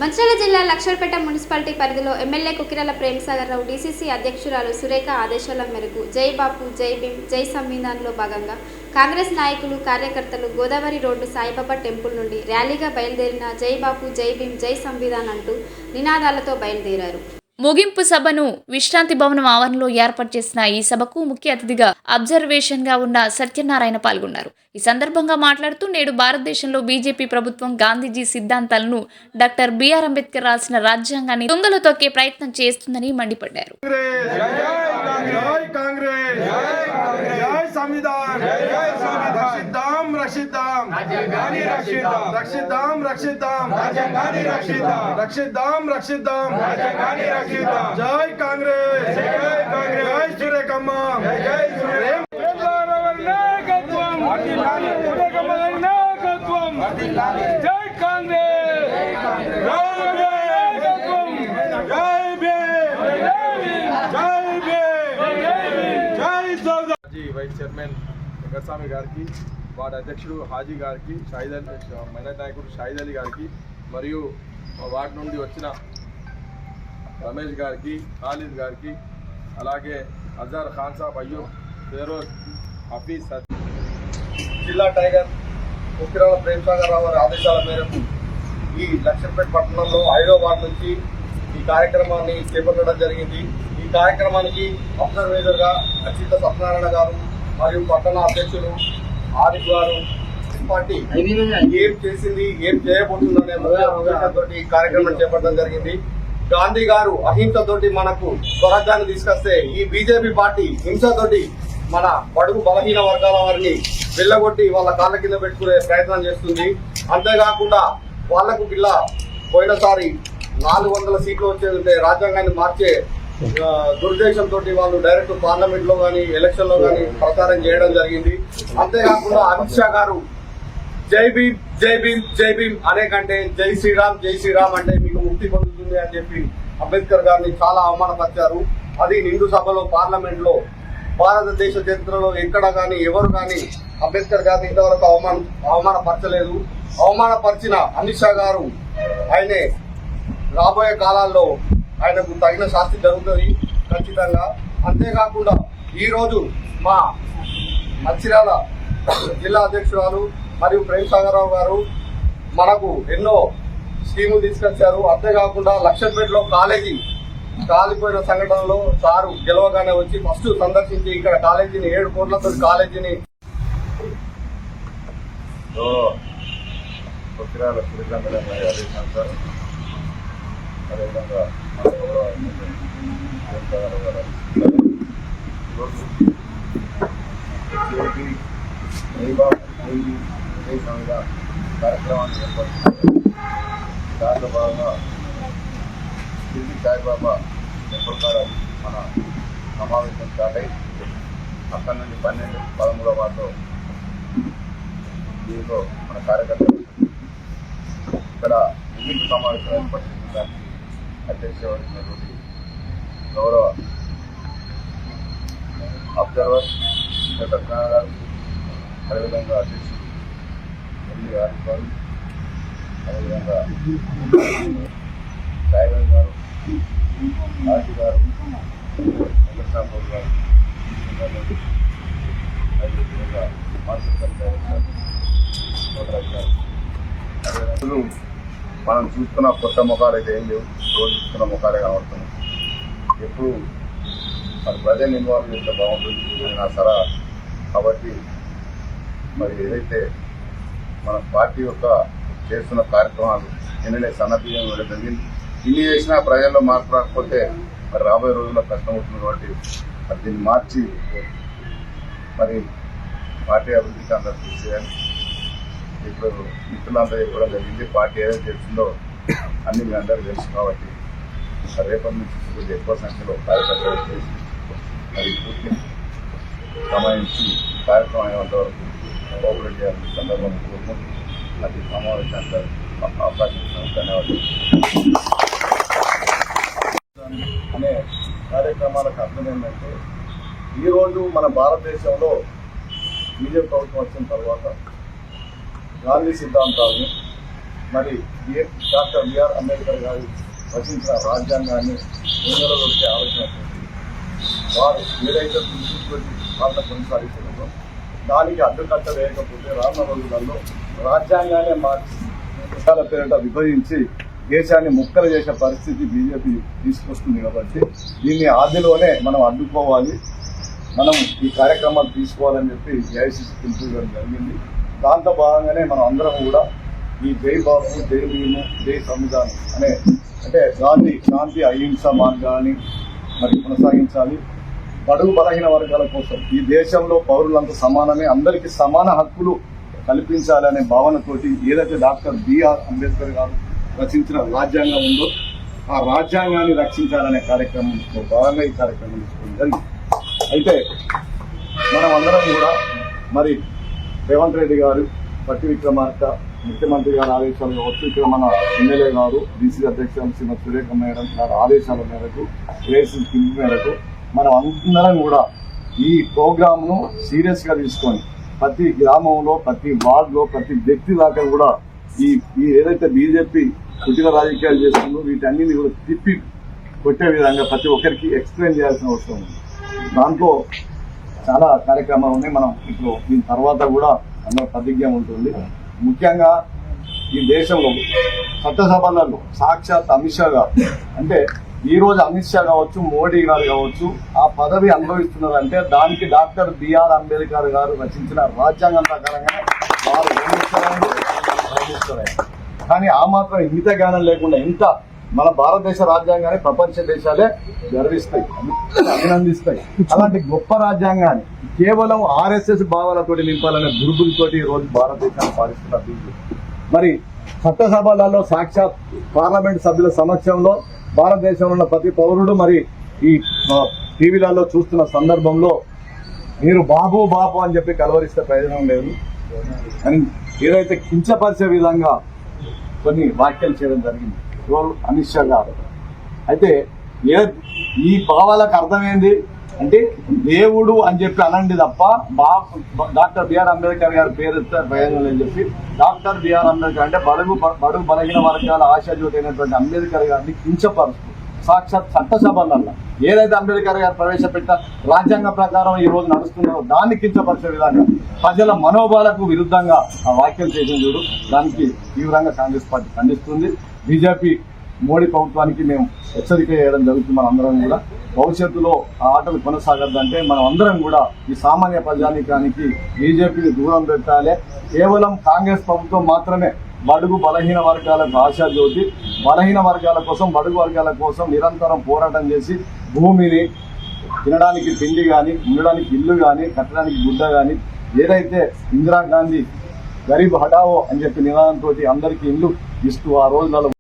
మంచిర్యాల జిల్లా లక్షర్పేట మున్సిపాలిటీ పరిధిలో MLA కుకిరాల ప్రేమసాగర్రావు DCC అధ్యక్షురాలు సురేఖ ఆదేశాల మేరకు జై బాపు జై భీమ్ జై సంవిధాన్లో భాగంగా కాంగ్రెస్ నాయకులు కార్యకర్తలు గోదావరి రోడ్డు సాయిబాబా టెంపుల్ నుండి ర్యాలీగా బయలుదేరిన జై బాపు జై భీమ్ జై సంవిధాన్ అంటూ నినాదాలతో బయలుదేరారు. ముగింపు సభను విశ్రాంతి భవనం ఆవరణలో ఏర్పాటు చేసిన ఈ సభకు ముఖ్య అతిథిగా అబ్జర్వేషన్ గా ఉన్న సత్యనారాయణ పాల్గొన్నారు. ఈ సందర్భంగా మాట్లాడుతూ నేడు భారతదేశంలో బీజేపీ ప్రభుత్వం గాంధీజీ సిద్ధాంతాలను డాక్టర్ బిఆర్ అంబేద్కర్ రాసిన రాజ్యాంగాన్ని తుంగలో తొక్కే ప్రయత్నం చేస్తుందని మండిపడ్డారు. జై కాంగ్రెస్, జై కాంగ్రెస్, సురేఖమ్మ, జై సురేఖ నాయకత్వం, సురేఖమ్మ నాయకత్వం, జై కాంగ్రెస్, నాయకత్వం, జై భీమ్, జై భీమ్, జై సోదర్. మాజీ వైస్ చైర్మన్ వెంకటస్వామి గారికి, వార్డు అధ్యక్షుడు హాజీ గారికి, మైనార్టీ నాయకుడు షాహిద్ అలీ గారికి, మరియు వార్డు నుండి వచ్చిన రమేష్ గారికి, ఖాలిద్ గారికి, అలాగే అజర్ ఖాన్ సాబ్, అయ్యూబ్, ఫిరోజ్, హఫీజ్, జిల్లా టైగర్ కుకిరాల ప్రేమసాగర్రావు గారి ఆదేశాల మేరకు ఈ లక్షర్పేట పట్టణంలో 5వ వార్డు నుంచి ఈ కార్యక్రమాన్ని చేపట్టడం జరిగింది. ఈ కార్యక్రమానికి అబ్జర్వేటర్గా అచ్యుత సత్యనారాయణ గారు మరియు పట్టణ అధ్యక్షులు ఆరిఫ్ గారు పార్టీ ఏం చేసింది, ఏం చేయబోతుందనే ఉద్దేశంతో ఈ కార్యక్రమం చేపట్టడం జరిగింది. గాంధీ గారు అహింసతోటి మనకు స్వరాజ్యాన్ని తీసుకొస్తే ఈ బీజేపీ పార్టీ హింసతోటి మన బడుగు బలహీన వర్గాల వారిని వెళ్ళగొట్టి వాళ్ళ కాళ్ళ కింద పెట్టుకునే ప్రయత్నం చేస్తుంది. అంతేకాకుండా వాళ్లకు పిల్ల పోయినసారి 400 సీట్లు వచ్చేది రాజ్యాంగాన్ని మార్చే దురుద్దేశంతో వాళ్ళు డైరెక్ట్ పార్లమెంట్ లో కానీ ఎలక్షన్ లో కానీ ప్రచారం చేయడం జరిగింది. అంతేకాకుండా అమిత్ షా గారు జై భీమ్ జై భీమ్ జై భీమ్ అనే కంటే జై శ్రీరామ్ అంటే మీకు ముక్తి పొందుతుంది అని చెప్పి అంబేద్కర్ గారిని చాలా అవమానపరిచారు. అది నిండు సభలో పార్లమెంట్ లో భారతదేశ చరిత్రలో ఎక్కడ కానీ ఎవరు కానీ అంబేద్కర్ గారిని ఇంతవరకు అవమానపరచలేదు. అవమానపరిచిన అమిత్ షా గారు ఆయనే రాబోయే కాలాల్లో ఆయనకు తగిన శాస్తి జరుగుతుంది ఖచ్చితంగా. అంతేకాకుండా ఈరోజు మా మంచిర్యాల జిల్లా అధ్యక్షురాలు మరియు ప్రేమసాగర్రావు గారు మనకు ఎన్నో స్కీములు తీసుకొచ్చారు. అంతేకాకుండా లక్షర్పేటలో కాలేజీ కాలిపోయిన సంఘటనలో సారు గెలవగానే వచ్చి ఫస్ట్ సందర్శించి ఇక్కడ కాలేజీని 7 కోట్లతో కాలేజీని అదేవిధంగా కార్యక్రమాన్ని ఏర్పడుతుంది. దాంట్లో భాగంగా శ్రీ సాయిబాబా టెంపుల్ కాడ మన సమావేశం స్టార్ట్ అయ్యి అక్కడి నుండి 12, 13వ వార్డులో దీనిలో మన కార్యకర్తలు ఇక్కడ ముగింపు సమావేశం ఏర్పడుతున్న దానికి అధ్యక్ష వహించినటువంటి గౌరవ అబ్జర్వర్ సత్యనారాయణ గారు, అదేవిధంగా అధ్యక్షుడు ఎల్లి ఆరిఫ్ గారు, అదేవిధంగా డ్రైవర్ గారు, ఆర్టీ గారు, వెంకటరామరావు గారు, అదేవిధంగా మార్కెట్ డైరెక్టర్ సోదరాజ్ గారు. అదేవిధంగా మనం చూస్తున్న కొత్త ముఖాలు అయితే ఏం లేవు, రోజు చూస్తున్న ముఖాలే కనబడుతున్నాయి. ఎప్పుడు మరి ప్రజలు ఇన్వాల్వ్ చేస్తే బాగుంటుంది నా సలహా. కాబట్టి మరి ఏదైతే మన పార్టీ యొక్క చేస్తున్న కార్యక్రమాలు ఎన్నడే సన్నబియ్యం ఇవ్వడం జరిగింది. ఇన్ని చేసినా ప్రజల్లో మార్పు రాకపోతే మరి రాబోయే రోజుల్లో కష్టం అవుతుంది. కాబట్టి మరి దీన్ని మార్చి మరి పార్టీ అభివృద్ధికి అందరూ కృషి చేయాలి. ఇప్పుడు మిత్రులంతా చెప్పడం జరిగింది. పార్టీ ఏదైతే చేస్తుందో అన్ని మీ అందరూ తెలుసు. కాబట్టి రేపటి నుంచి కొద్దిగా ఎక్కువ సంఖ్యలో కార్యకర్తలు చేసి మరి పూర్తి సమయించి కార్యక్రమం అయ్యేంత వరకు కోఆపరేట్ చేయాలని సందర్భం కోరుకుంటూ అది సమావేశానికి అవకాశం ఇచ్చిన ధన్యవాదాలు. అనే కార్యక్రమాలకు అర్థం ఏంటంటే ఈరోజు మన భారతదేశంలో బీజేపీ ప్రభుత్వం వచ్చిన తర్వాత గాంధీ సిద్ధాంతాలను మరి డాక్టర్ బిఆర్ అంబేద్కర్ గారు రచించిన రాజ్యాంగాన్ని ముందరలోకి ఆలోచన వారు ఏదైతే తీసుకొని పాలన కొనసాగిస్తున్నారో దానికి అడ్డుకట్ట వేయకపోతే రానున్న రోజులలో రాజ్యాంగాన్ని మార్చి పేరిట విభజించి దేశాన్ని ముక్కలు చేసే పరిస్థితి బీజేపీ తీసుకొస్తుంది కాబట్టి దీన్ని ఆదిలోనే మనం అడ్డుకోవాలి, మనం ఈ కార్యక్రమాలు తీసుకోవాలని చెప్పి ఏఐసీసీ పిలుపుకోవడం జరిగింది. దాంతో భాగంగానే మనం అందరం కూడా ఈ జై బాపు, జై భీము, జై సంవిధానం అంటే గాంధీ అహింస మార్గాన్ని మరి కొనసాగించాలి. బడుగు బలహీన వర్గాల కోసం ఈ దేశంలో పౌరులంతా సమానమే, అందరికీ సమాన హక్కులు కల్పించాలనే భావనతోటి ఏదైతే డాక్టర్ బిఆర్ అంబేద్కర్ గారు రచించిన రాజ్యాంగం ఉందో ఆ రాజ్యాంగాన్ని రక్షించాలనే కార్యక్రమంలో భాగంగా ఈ కార్యక్రమం తీసుకోవడం జరిగింది. అయితే మనం అందరం కూడా మరి రేవంత్ రెడ్డి గారు, పట్టి విక్రమార్క ముఖ్యమంత్రి గారి ఆదేశాలు కావచ్చు, ఇక్కడ మన ఎమ్మెల్యే గారు, డీసీ అధ్యక్షులు శ్రీమతి సురేఖ మేడం గారి ఆదేశాల మేరకు, ఏఐసీసీ పిలుపు మేరకు మనం అందరం కూడా ఈ ప్రోగ్రామ్ను సీరియస్గా తీసుకొని ప్రతి గ్రామంలో, ప్రతి వార్డులో, ప్రతి వ్యక్తి దాకా కూడా ఈ ఏదైతే బీజేపీ కుటిల రాజకీయాలు చేస్తుందో వీటన్నిటిని కూడా తిప్పి కొట్టే విధంగా ప్రతి ఒక్కరికి ఎక్స్ప్లెయిన్ చేయాల్సిన అవసరం ఉంది. దాంట్లో చాలా కార్యక్రమాలు ఉన్నాయి. మనం ఇప్పుడు దీని తర్వాత కూడా అందరూ ప్రతిజ్ఞ ఉంటుంది. ముఖ్యంగా ఈ దేశంలో చట్టసభలలో సాక్షాత్ అమిత్ షా గారు, అంటే ఈ రోజు అమిత్ షా కావచ్చు, మోడీ గారు కావచ్చు, ఆ పదవి అనుభవిస్తున్నారంటే దానికి డాక్టర్ బిఆర్ అంబేద్కర్ గారు రచించిన రాజ్యాంగం ప్రకారంగా వారు గౌరవిస్తారు. కానీ ఆ మాత్రం ఇంత జ్ఞానం లేకుండా ఇంత మన భారతదేశ రాజ్యాంగాన్ని ప్రపంచ దేశాలే గర్విస్తాయి, అభినందిస్తాయి. అలాంటి గొప్ప రాజ్యాంగాన్ని కేవలం ఆర్ఎస్ఎస్ భావాలతోటి నింపాలనే దుర్బుద్ధితోటి ఈ రోజు భారతదేశాన్ని పాలిస్తున్నారు. మరి చట్టసభలలో సాక్షాత్ పార్లమెంట్ సభ్యుల సమక్షంలో భారతదేశంలో ఉన్న ప్రతి పౌరుడు మరి ఈ టీవీలలో చూస్తున్న సందర్భంలో మీరు బాబు అని చెప్పి కలవరిస్తే ప్రయోజనం లేదు అని ఏదైతే కించపరిచే విధంగా కొన్ని వ్యాఖ్యలు చేయడం జరిగింది అమిత్ షా గారు. అయితే ఈ భావాలకు అర్థమైంది అంటే దేవుడు అని చెప్పి అనండి తప్ప డాక్టర్ బిఆర్ అంబేద్కర్ గారి పేరు ప్రయోజనం అని చెప్పి డాక్టర్ బిఆర్ అంబేద్కర్ అంటే బడుగు బలహీన వర్గాల ఆశాజ్యోతి అయినటువంటి అంబేద్కర్ గారిని కించపరుస్తూ సాక్షాత్ చట్టసభలలో ఏదైతే అంబేద్కర్ గారు ప్రవేశపెట్టిన రాజ్యాంగం ప్రకారం ఈ రోజు నడుస్తుందో దాన్ని కించపరిచే విధంగా ప్రజల మనోభావాలకు విరుద్ధంగా ఆ వ్యాఖ్యలు చేసిన చూడు దానికి తీవ్రంగా కాంగ్రెస్ పార్టీ ఖండిస్తుంది. బీజేపీ మోడీ ప్రభుత్వానికి మేము హెచ్చరిక చేయడం జరుగుతుంది. మన అందరం కూడా భవిష్యత్తులో ఆ ఆటలు కొనసాగద్దంటే మనం అందరం కూడా ఈ సామాన్య ప్రజానీకానికి బీజేపీని దూరం పెట్టాలి. కేవలం కాంగ్రెస్ ప్రభుత్వం మాత్రమే బడుగు బలహీన వర్గాలకు ఆశాజ్యోతి, బలహీన వర్గాల కోసం, బడుగు వర్గాల కోసం నిరంతరం పోరాటం చేసి భూమిని తినడానికి తిండి కానీ, ఉండడానికి ఇల్లు కానీ, కట్టడానికి గుడ్డ కానీ, ఏదైతే ఇందిరాగాంధీ గరీబ్ హఠావో అని చెప్పి నినాదంతో అందరికీ ఇల్లు ఇస్తూ ఆ రోజులలో